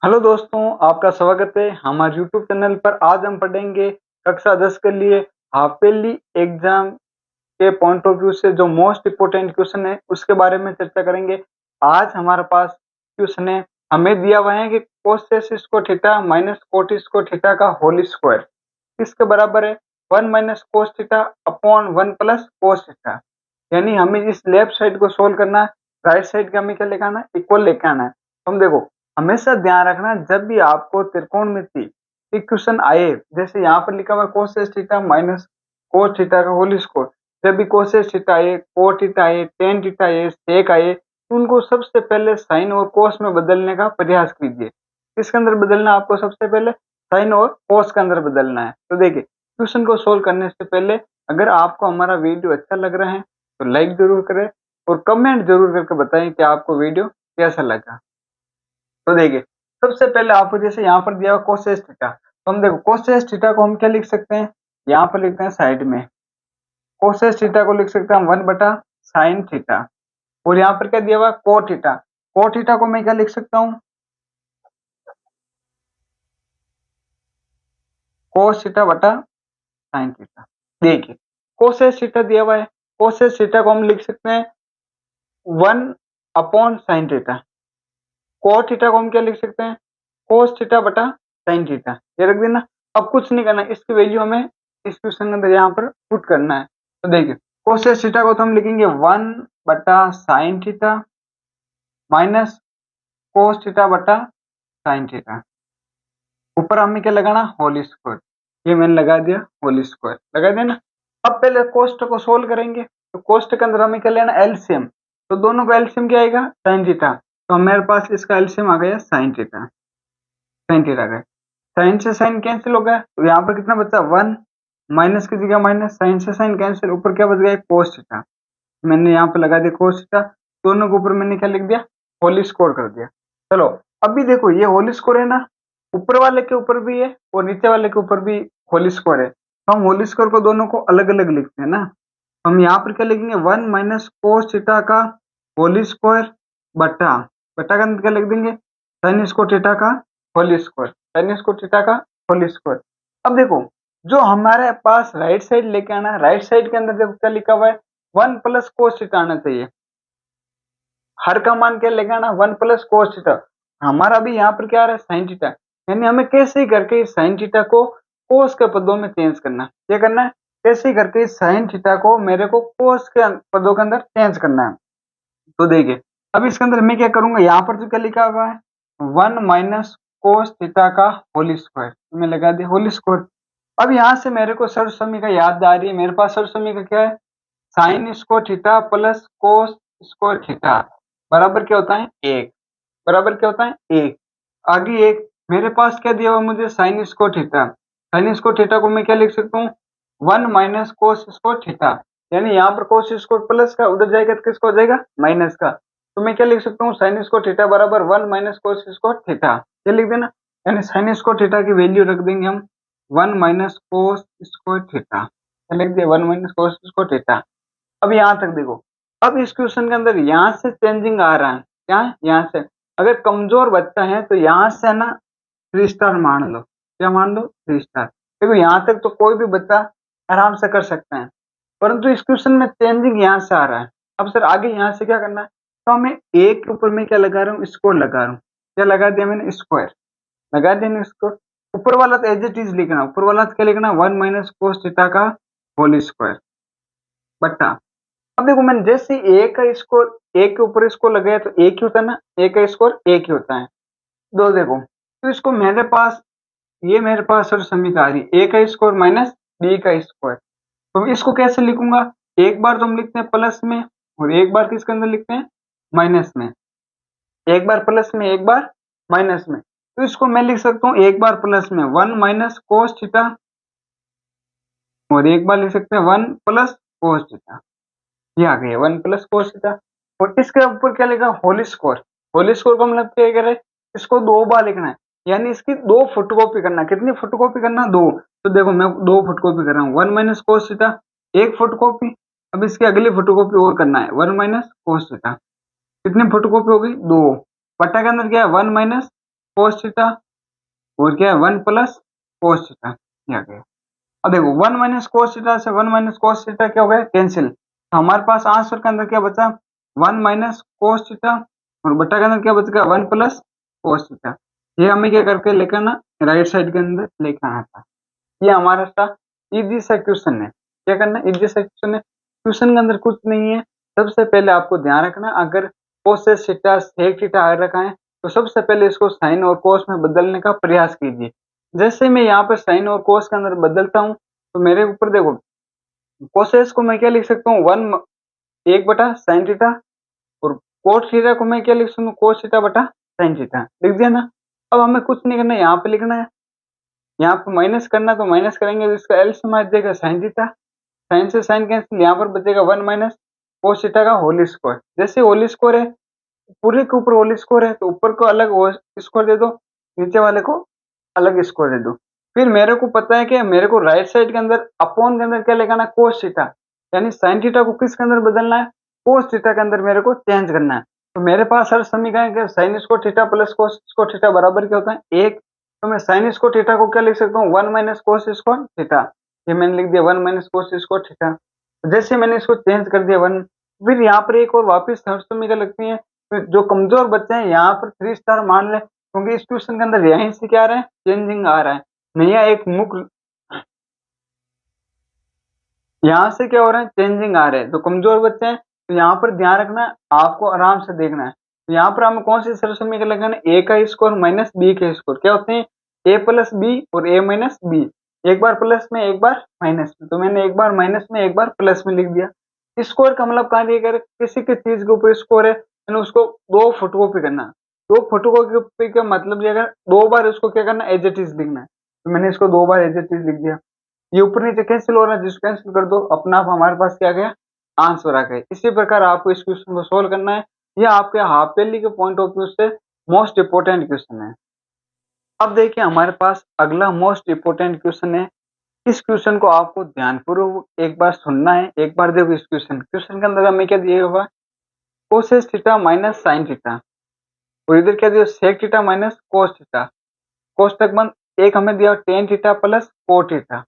Hello दोस्तों, आपका स्वागत है हमारे यूट्यूब चैनल पर। आज हम पढ़ेंगे कक्षा 10 के लिए हाफ ईयरली एग्जाम के पॉइंट ऑफ व्यू से जो मोस्ट इम्पोर्टेंट क्वेश्चन है उसके बारे में चर्चा करेंगे। आज हमारे पास क्वेश्चन है, हमें दिया हुआ है कि cosec square theta minus cot square theta का होल स्क्वायर किसके बराबर है? 1 minus cos theta upon 1 plus cos theta. यानी हमें इस लेफ्ट साइड को सोल्व करना है, राइट साइड का हमें क्या लेके आना है? इक्वल लेके आना है। हम देखो, हमेशा ध्यान रखना जब भी आपको त्रिकोणमिति इक्वेशन आए, जैसे यहाँ पर लिखा हुआ है cosec theta minus cos theta का होल स्क्वायर, जब भी कोसेक थीटा आए, कोट थीटा आए, टेन थीटा आए, सेक आए, तो उनको सबसे पहले साइन और कोस में बदलने का प्रयास कीजिए। किसके अंदर बदलना है आपको? सबसे पहले साइन और कोस के अंदर बदलना है। तो देखिए, क्वेश्चन को सोल्व करने से पहले अगर आपको हमारा वीडियो अच्छा लग रहा है तो लाइक जरूर करें और कमेंट जरूर करके बताएं कि आपको वीडियो कैसा लगा। तो देखिए, सबसे पहले आपको जैसे यहाँ पर दिया हुआ कोसेक थीटा, तो हम देखो कोसेक थीटा को हम क्या लिख सकते हैं? यहाँ पर लिखते हैं साइड में कोसेक थीटा को लिख सकते हैं हम 1 बटा साइन थीटा। और यहाँ पर क्या दिया हुआ? Cot theta. कोट थीटा को मैं क्या लिख सकता हूँ? कोस थीटा बटा साइन थीटा। देखिए, कोसेक थीटा दिया हुआ है, कोसेक थीटा को हम लिख सकते हैं 1 upon sine theta. Cot theta को हम क्या लिख सकते हैं? कोस थीटा बटा साइन थीटा। ये रख देना। अब कुछ नहीं करना, इसकी वैल्यू हमें इस क्वेश्चन के अंदर यहाँ पर पुट करना है। तो देखिए, कोसेक थीटा को तो हम लिखेंगे 1 बटा sine theta minus cos theta बटा साइन थीटा। ऊपर हमें क्या लगाना? Whole square. ये मैंने लगा दिया, होल स्क्वायर लगा देना। अब पहले कोष्ट को सोल्व करेंगे, तो कोष्ट के अंदर हमें क्या लेना? एलसीएम। तो दोनों का एलसीएम क्या आएगा? Sine theta. तो मेरे पास इसका एलसीएम आ गया साइन थीटा। साइन थीटा गए, साइन से साइन कैंसिल हो गया, तो यहाँ पर कितना बचा? 1 माइनस की जगह माइनस, साइन से साइन कैंसिल, ऊपर क्या बच गया? Cos theta. मैंने यहाँ पे लगा दिया कोस थीटा, दोनों के ऊपर मैंने क्या लिख दिया? होल स्क्वायर कर दिया। चलो, अभी देखो ये होल स्क्वायर है ना, ऊपर वाले के ऊपर भी है और नीचे वाले के ऊपर भी होल स्क्वायर है, तो हम होल स्क्वायर को दोनों को अलग अलग लिखते हैं ना। हम यहाँ पर क्या लिखेंगे? 1 माइनस कोस थीटा का होल स्क्वायर बटा बटा का अंदर क्या लिख देंगे? साइन स्क्वायर थीटा का whole square, sine square theta का होल स्क्वायर। अब देखो, जो हमारे पास राइट साइड लेके आना है, राइट साइड के अंदर देखो क्या लिखा हुआ है? 1 प्लस कोस थीटा आना चाहिए। हर का मान क्या लेके आना? 1 प्लस कोस थीटा। हमारा भी यहाँ पर क्या आ रहा है? Sine theta. यानी हमें कैसे ही करके इस साइन थीटा को कोस के पदों में चेंज करना है। क्या करना है? कैसे ही करके इस साइन थीटा को मेरे को कोस के पदों के अंदर चेंज करना है। तो देखिए, अब इसके अंदर मैं क्या करूंगा? यहाँ पर जो क्या लिखा हुआ है? 1 माइनस कोस थीटा का होल स्क्वायर, मैं लगा दिया होल स्क्वायर। अब यहाँ से मेरे को सर्व समीकरण याद आ रही है। मेरे पास सर्व समीकरण क्या है? Sign square theta plus cos square theta बराबर क्या होता है? 1। बराबर क्या होता है? 1। आगे एक मेरे पास क्या दिया हुआ मुझे? Sign square theta. Sign square theta को मैं क्या लिख सकता हूँ? 1 माइनस कोस स्क्वायर थीटा। यानी यहाँ पर कोस स्क्वायर प्लस का, उधर जाएगा तो किसका हो जाएगा? माइनस का। तो मैं क्या लिख सकता हूँ? साइन स्क्वायर थीटा बराबर 1 माइनस कोस स्क्वायर थीटा। ये लिख देना। यानी साइन स्क्वायर थीटा की वैल्यू रख देंगे हम 1 माइनस कोस स्क्वायर थीटा। लिख दिया 1 माइनस कोस स्क्वायर थीटा। अब यहाँ तक देखो, अब इस क्वेश्चन के अंदर यहाँ से चेंजिंग आ रहा है। क्या? यहाँ से अगर कमजोर बच्चा है तो यहाँ से ना 3 स्टार मान लो। क्या मान लो? 3 स्टार। देखो, यहाँ तक तो कोई भी बच्चा आराम से कर सकता है, परंतु इस क्वेश्चन में चेंजिंग यहाँ से आ रहा है। अब सर आगे यहाँ से क्या करना है? तो हमें एक के ऊपर मैं क्या लगा रहा हूँ? स्क्वायर लगा रहा हूँ। क्या लगा दिया मैंने? स्क्वायर लगा दिया स्क्वायर। ऊपर वाला तो एज इट इज लिखना, ऊपर वाला तो क्या लिखना? 1 माइनस कोस थीटा का होल स्क्वायर बटा। अब देखो, मैंने जैसे ए का स्क्वायर एक के ऊपर इसको लगाया तो एक ही होता है ना, ए का स्क्वायर एक ही होता है। दो देखो, तो इसको मेरे पास ये मेरे पास सर्व समीकरण आ रही, ए का स्क्वायर माइनस बी का स्क्वायर। तो इसको कैसे लिखूंगा? एक बार तो हम लिखते हैं प्लस में और एक बार किसके अंदर लिखते हैं? माइनस में। एक बार प्लस में, एक बार माइनस में। तो इसको मैं लिख सकता हूँ एक बार प्लस में 1 माइनस कोस थीटा और एक बार लिख सकते हैं 1 प्लस कोस थीटा। ये आ गई 1 प्लस कोस थीटा। और इसके ऊपर क्या लिखा? Whole square. होल स्क्वायर को मतलब क्या करे? इसको 2 बार लिखना है, यानी इसकी 2 फोटोकॉपी करना। कितनी फोटोकॉपी करना? 2। तो देखो, मैं 2 फोटोकॉपी कर रहा हूँ। 1 माइनस कोस थीटा एक फोटोकॉपी। अब इसकी अगली फोटोकॉपी और करना है 1 माइनस कोस थीटा। कितनी फोटोकॉपी हो गई? 2। बटा के अंदर क्या है? 1 माइनस कोस थीटा और क्या है 1 प्लस कोस थीटा आ गया। अब देखो 1 माइनस कोस थीटा से 1 माइनस कोस थीटा क्या हो गया कैंसिल, तो हमारे पास आंसर के अंदर क्या बचा 1 माइनस कोस थीटा और बटा के अंदर क्या बच गया 1 प्लस कोस थीटा। ये हमें क्या करके लेकर आना राइट साइड के अंदर लेकर आना था। ये हमारा था इजी सा क्वेश्चन है। क्या करना इजी सा क्वेश्चन है, क्वेश्चन के अंदर कुछ नहीं है। सबसे पहले आपको ध्यान रखना अगर कोसेक थीटा सेक थीटा आ रखा है तो सबसे पहले इसको साइन और कोस में बदलने का प्रयास कीजिए। जैसे मैं यहाँ पर साइन और कोस के अंदर बदलता हूँ तो मेरे ऊपर देखो कोसेस को मैं क्या लिख सकता हूँ 1 बटा साइन थीटा और कोट थीटा को मैं क्या लिख सकता हूँ कोस थीटा बटा साइन थीटा लिख दिया ना। अब हमें कुछ नहीं करना यहाँ पे लिखना है, यहाँ पे माइनस करना तो माइनस करेंगे तो इसका एलसीएम आ जाएगा साइन थीटा, साइन से साइन कैंसिल, यहाँ पर बचेगा 1 माइनस कोस थीटा का होल स्क्वायर। जैसे होल स्क्वायर है पूरे के ऊपर होल स्क्वायर है तो ऊपर को अलग स्क्वायर दे दो, नीचे वाले को अलग स्क्वायर दे दो। फिर मेरे को पता है कि मेरे को राइट साइड के अंदर अपॉन के अंदर क्या लगाना है कोस थीटा, यानी साइन थीटा को किसके अंदर बदलना है कोस थीटा के अंदर मेरे को चेंज करना है। तो मेरे पास हर समीकरण के sign square theta plus cos square theta बराबर क्या होता है 1। तो मैं साइन स्क्वायर थीटा को क्या लिख सकता हूँ 1 माइनस कोस स्क्वायर थीटा, ये मैंने लिख दिया 1 माइनस कोस स्क्वायर थीटा। जैसे मैंने इसको चेंज कर दिया 1, फिर यहाँ पर एक और वापस थर्ड समीकरण लगती है। जो कमजोर बच्चे हैं यहाँ पर 3 स्टार मान ले क्योंकि इस क्वेश्चन के अंदर यहीं से क्या आ रहा है चेंजिंग आ रहा है, नया एक मुख यहाँ से क्या हो रहा है चेंजिंग आ रहे हैं। तो कमजोर बच्चे हैं तो यहाँ पर ध्यान रखना आपको आराम से देखना है। तो यहाँ पर हमें कौन सी सरल समीकरण लगाना है ए का स्क्वायर माइनस बी का स्क्वायर क्या होते हैं ए प्लस बी और ए माइनस बी, एक बार प्लस में एक बार माइनस में, तो मैंने एक बार माइनस में एक बार प्लस में लिख दिया। स्क्वायर का मतलब कार्य अगर किसी की चीज के ऊपर स्क्वायर है तो उसको 2 फोटोकॉपी करना, 2 फोटोकॉपी का मतलब ये अगर 2 बार उसको क्या करना एज इट इज लिखना है, तो मैंने इसको 2 बार एज इट इज लिख दिया। ये ऊपर नीचे कैंसिल हो रहा है जिसको कैंसिल कर दो अपना आप हमारे पास क्या गया आंसर आ गया। इसी प्रकार आपको इस क्वेश्चन को सोल्व करना है, यह आपके हाफ ईयरली के पॉइंट ऑफ व्यू से मोस्ट इंपोर्टेंट क्वेश्चन है। अब देखिए हमारे पास अगला मोस्ट इंपोर्टेंट क्वेश्चन है। इस क्वेश्चन को आपको ध्यानपूर्वक एक बार सुनना है। एक बार देखो इस क्वेश्चन के अंदर हमें क्या दिया हुआ cosec theta minus sine theta और इधर क्या दिया sec theta minus cos theta, कोष्टक बंद एक हमें दिया tan theta plus cot theta.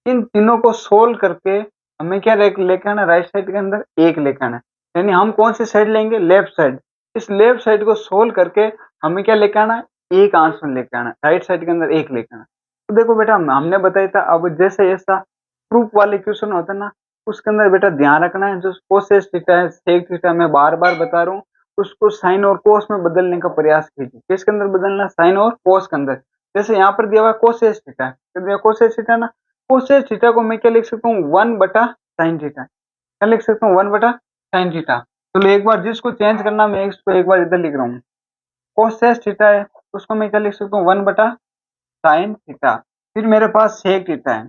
इन तीनों को सोल्व करके हमें क्या लेकर आना राइट साइड के अंदर एक लेकर आना, यानी हम कौन सी साइड लेंगे लेफ्ट साइड। इस लेफ्ट साइड को सोल्व करके हमें क्या लेकर आना एक आंसर लेकर आना, राइट साइड के अंदर एक लेकर आना। तो देखो बेटा हमने बताया था अब जैसे ऐसा प्रूफ वाले क्वेश्चन होता है ना उसके अंदर बेटा ध्यान रखना है जो कोसेस थीटा है सेक थीटा मैं बार बार बता रहा हूँ उसको साइन और कोस में बदलने का प्रयास कीजिए। किसके अंदर बदलना साइन और कोस के अंदर। जैसे यहाँ पर दिया हुआ कोसेस थीटा है, कोसेस थीटा ना कोसेस थीटा को मैं क्या लिख सकता हूँ 1 बटा साइन थीटा, क्या लिख सकता हूँ 1 बटा साइन थीटा। तो एक बार जिसको चेंज करना मैं इसको एक बार इधर लिख रहा हूँ कोसेस थीटा है उसको मैं क्या लिख सकता हूँ 1 बटा साइन थीटा। फिर मेरे पास सेक थीटा है,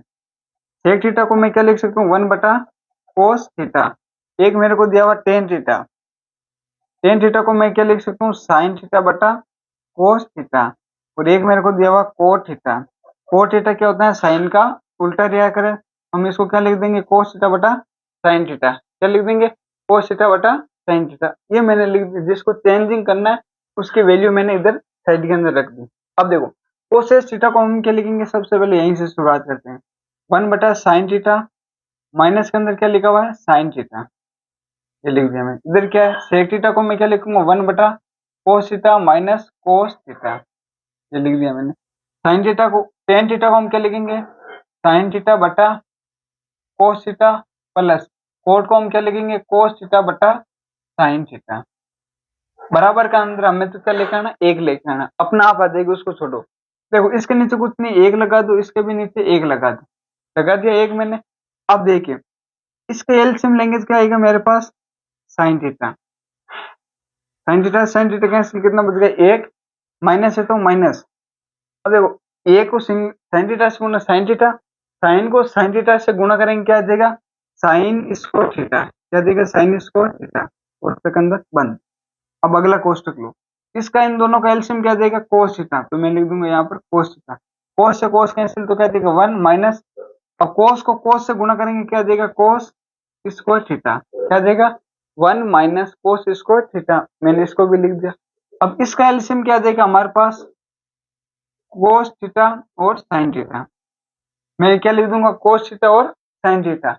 सेक थीटा को मैं क्या लिख सकता हूँ 1 बटा कोस थीटा। एक मेरे को दिया हुआ टेन थीटा, टेन थीटा को मैं क्या लिख सकता हूँ साइन थीटा बटा कोस थीटा और एक मेरे को दिया हुआ कोट थीटा। कोट थीटा क्या होता है साइन का उल्टा रिया करे, हम इसको क्या लिख देंगे कोस थीटा बटा साइन थीटा, क्या लिख देंगे कोस थीटा बटा साइन थीटा। ये मैंने लिख दी, जिसको चेंजिंग करना है उसकी वैल्यू मैंने इधर साइड के अंदर रख दी। अब देखो कोसेस थीटा को हम क्या लिखेंगे सबसे पहले यहीं से शुरुआत करते हैं 1 बटा साइन थीटा माइनस के अंदर क्या लिखा हुआ है साइन थीटा, ये लिख दिया मैं। इधर क्या है सेक थीटा को मैं क्या लिखूंगा 1 बटा cos theta minus cos theta, ये लिख दिया मैंने। साइन थीटा को टेन थीटा को हम क्या लिखेंगे साइन थीटा बटा कोस थीटा प्लस कोट को हम क्या लिखेंगे कोस थीटा बटा साइन थीटा। बराबर का अंदर हमें तो क्या लेके आना एक लेके आना, अपना आप आ जाएगी उसको छोड़ो। देखो इसके नीचे कुछ नहीं एक लगा दो, इसके भी नीचे एक लगा दो, लगा दिया एक मैंने। अब देखिए इसके एलसीएम लेंगे तो क्या आएगा मेरे पास sine theta, sine theta cancel कितना बच गया एक, माइनस है तो माइनस। अब देखो ए को साइन थीटा से गुना साइन थीटा, साइन को साइन थीटा से गुणा करेंगे क्या आ जाएगा साइन स्क्वायर थीटा, क्या देगा साइन स्क्वायर थीटा और अंदर बंद। अब अगला कोष्टक लो, इसका इन दोनों का एलसीएम क्या देगा कोस थीटा, तो मैं लिख दूंगा यहाँ पर कोस थीटा, कोस से कोस कैंसिल तो क्या देगा 1 माइनस, अब कोस को कोस से गुणा करेंगे क्या देगा कोस स्क्वायर थीटा, क्या देगा 1 माइनस कोस स्क्वायर थीटा, मैंने इसको भी लिख दिया। अब इसका एलसीएम क्या देगा हमारे पास कोस थीटा और साइन थीटा। मैं क्या लिख दूंगा, कोस थीटा और साइन थीटा।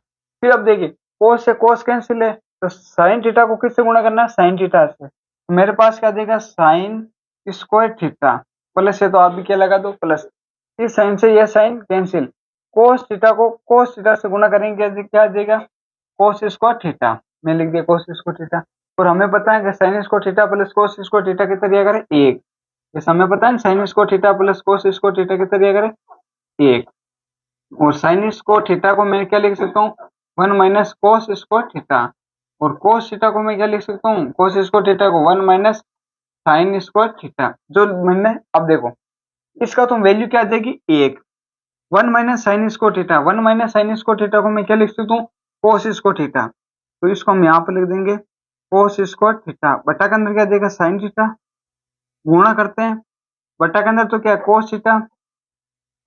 फिर अब देखिए कोस से कोस कैंसिल है, तो साइन थीटा को किससे गुणा करना है, साइन थीटा से। तो मेरे पास क्या देगा, साइन स्क्वायर थीटा, प्लस है तो आप भी क्या लगा दो प्लस, इस साइन से यह साइन कैंसिल, कोस थीटा को कोस थीटा से गुणा करेंगे क्या देगा, कोस स्क्वायर थीटा। मैं लिख दिया कोस स्क्वायर थीटा। और हमें पता है कि sign square theta plus cos square theta कितना दिया करें, एक। जैसे हमें पता है sign square theta plus cos square theta कितना दिया करें, एक। और साइन स्क्वायर थीटा को मैं क्या लिख सकता हूँ, one minus cos square theta. और कोस थीटा को मैं क्या लिख सकता हूँ, कोस स्क्वायर थीटा को one minus sign square theta. जो मैंने अब देखो इसका तो वैल्यू क्या आ जाएगी, एक। One minus sign square theta, one minus sign square theta को मैं क्या लिख सकता हूँ, कोस स्क्वायर थीटा। तो इसको हम यहाँ पर लिख देंगे कोस स्क्वायर थीटा, बटा के अंदर क्या देगा साइन थीटा, गुणा करते हैं बटा के अंदर तो क्या cos theta,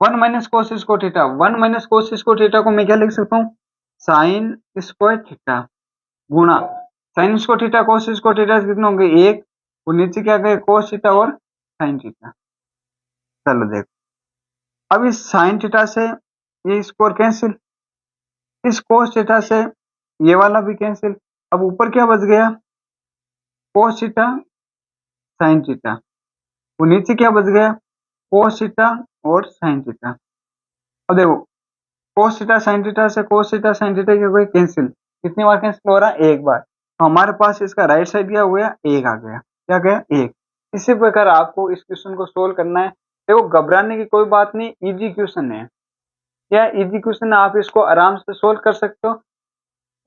one minus cos square theta, one minus cos square theta को मैं क्या लिख सकता हूँ, साइन स्क्वायर थीटा गुणा sign square theta cos square theta कितने होंगे, एक। और नीचे क्या गए कोस थीटा और साइन थीटा। चलो देखो अब इस साइन थीटा से ये स्क्वायर कैंसिल, इस कोस थीटा से ये वाला भी कैंसिल। अब ऊपर क्या बच गया, कोस थीटा साइन थीटा। और नीचे क्या बच गया, कोस थीटा और साइन थीटा। अब देखो कोस थीटा साइन थीटा से कोस थीटा साइन थीटा क्या कोई कैंसिल, कितनी बार कैंसिल हो रहा है, एक बार। तो हमारे पास इसका राइट साइड क्या हो गया, एक आ गया, क्या गया, एक। इसी प्रकार आपको इस क्वेश्चन को सोल्व करना है। देखो घबराने की कोई बात नहीं, इजी क्वेश्चन है, क्या इजी क्वेश्चन है, आप इसको आराम से सोल्व कर सकते हो।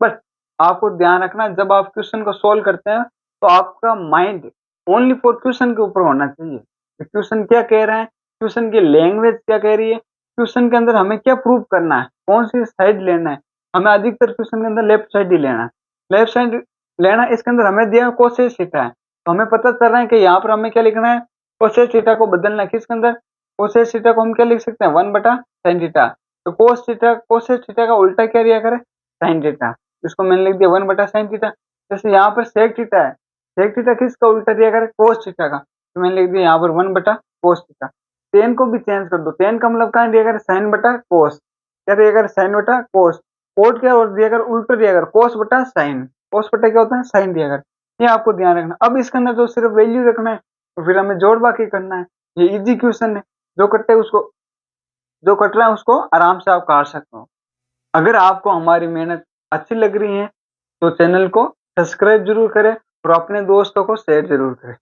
बट आपको ध्यान रखना जब आप क्वेश्चन को सोल्व करते हैं तो आपका माइंड ओनली फॉर क्वेश्चन के ऊपर होना चाहिए। क्वेश्चन क्या कह रहे हैं, क्वेश्चन की लैंग्वेज क्या कह रही है, क्वेश्चन के अंदर हमें क्या प्रूव करना है, कौन सी साइड लेना है। हमें अधिकतर क्वेश्चन के अंदर लेफ्ट साइड ही लेना है, लेफ्ट साइड लेना है। इसके अंदर हमें दिया कोसेक थीटा है, तो हमें पता चल रहा है कि यहाँ पर हमें क्या लिखना है, कोसेक थीटा को बदलना है किसके अंदर, कोसेक थीटा को हम क्या लिख सकते हैं, वन बटा साइन थीटा। तो कोस थीटा कोसेक थीटा का उल्टा क्या दिया करे, साइन थीटा। इसको मैंने लिख दिया वन बटा साइन थीटा। जैसे यहाँ पर सेक थीटा है, सेक थीटा किसका उल्टा दिया करे, कोस थीटा का। तो मैंने लिख दिया यहाँ पर वन बटा कोस थीटा। टेन को भी चेंज कर दो, टेन का मतलब कहाँ दिया करे, साइन बटा कोस, क्या दिया करे, साइन बटा कोस। कोट क्या और दिया कर, उल्टा दिया कर, कोस बटा साइन, कोस बटा क्या होता है, साइन दिया कर। ये आपको ध्यान रखना। अब इसके अंदर तो सिर्फ वैल्यू रखना है, तो फिर हमें जोड़ बाकी करना है। ये इजी क्वेश्चन है, जो कटते उसको, जो कट रहा है उसको आराम से आप काट सकते हो। अगर आपको हमारी मेहनत अच्छी लग रही है तो चैनल को सब्सक्राइब जरूर करें और अपने दोस्तों को शेयर जरूर करें।